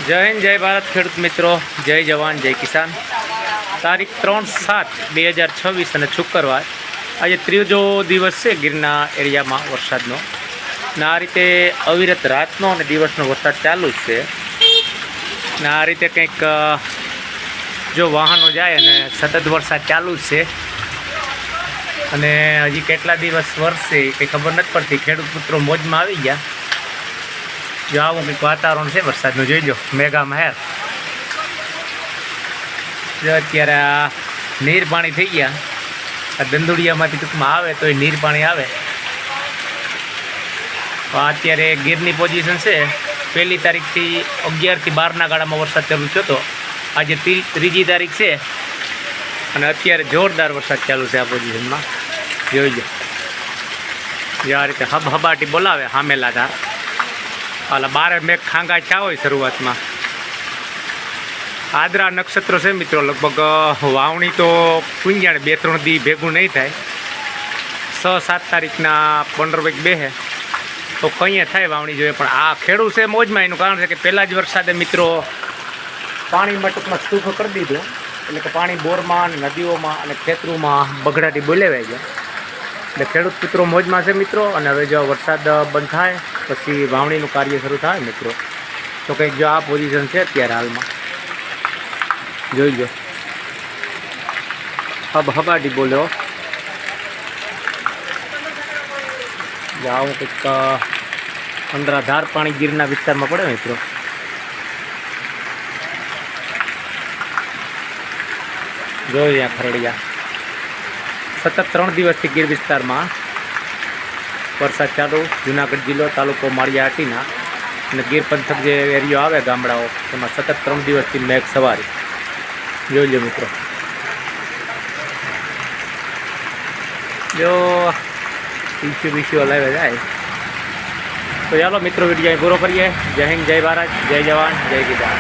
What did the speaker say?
જય હિન્દ, જય ભારત ખેડૂત મિત્રો, જય જવાન, જય કિસાન। તારીખ 3/7/2026 અને શુક્રવાર, આજે ત્રીજો દિવસ છે ગીરના એરિયામાં વરસાદનો। ને આ રીતે અવિરત રાતનો અને દિવસનો વરસાદ ચાલુ જ છે। ને આ રીતે કંઈક જો વાહનો જાય અને સતત વરસાદ ચાલુ જ છે અને હજી કેટલા દિવસ વરસે કંઈ ખબર નથી પડતી। ખેડૂત પુત્રો મોજમાં આવી ગયા। જો આવું કંઈક વાતાવરણ છે વરસાદનું, જોઈ લો, મેગા મહેર। જો અત્યારે આ નીર પાણી થઈ ગયા, આ દંદુડિયામાંથી ટૂંકમાં આવે તો એ નીર પાણી આવે। અત્યારે ગીરની પોઝિશન છે, 1 તારીખથી 11 થી 12ના ગાળામાં વરસાદ ચાલુ થયો હતો। આજે 3જી તારીખ છે અને અત્યારે જોરદાર વરસાદ ચાલુ છે આ પોઝિશનમાં। જોઈ લો, જે આ રીતે હબાટી બોલાવે હામેલા ધાર, હાલા 12 મેઘ ખાંગા થયા હોય શરૂઆતમાં। આદરા નક્ષત્ર છે મિત્રો, લગભગ વાવણી તો કુંજાણે 2-3 દી ભેગું નહીં થાય। 6-7 તારીખના 15 વેગ બેહે તો કંઈ થાય વાવણી જોઈએ, પણ આ ખેડૂત છે મોજમાં। એનું કારણ છે કે પહેલાં જ વરસાદે મિત્રો પાણીમાં ટૂંકમાં સ્તૂપ કરી દીધું, એટલે કે પાણી બોરમાં અને નદીઓમાં અને ખેતરોમાં બગડાટી બોલેવાઈ ગયા, એટલે ખેડૂત મિત્રો મોજમાં છે મિત્રો। અને હવે જો વરસાદ બંધ થાય પછી વાવણીનું કાર્ય શરૂ થાય મિત્રો, તો કંઈક જો આ પોઝિશન છે અત્યારે હાલમાં, જોઈ લો, હબાટી બોલ્યો। આવું કંઈક અંદરાધાર પાણી ગીરના વિસ્તારમાં પડે મિત્રો। જોઈ ત્યાં ખરડિયા, સતત 3 દિવસથી ગીર વિસ્તારમાં વરસાદ ચાલુ। જુનાગઢ જિલ્લો, તાલુકો માળિયા હાટીના અને ગીર પંથક જે એરિયો આવે ગામડાઓ, એમાં સતત 3 દિવસથી મેઘ સવારી। જોઈ લો મિત્રો, જો ઈશ્યુ હલાવે જાય તો ચાલો મિત્રો વિડીયો પૂરો કરીએ। જય હિન્દ, જય ભારત, જય જવાન, જય કિસાન।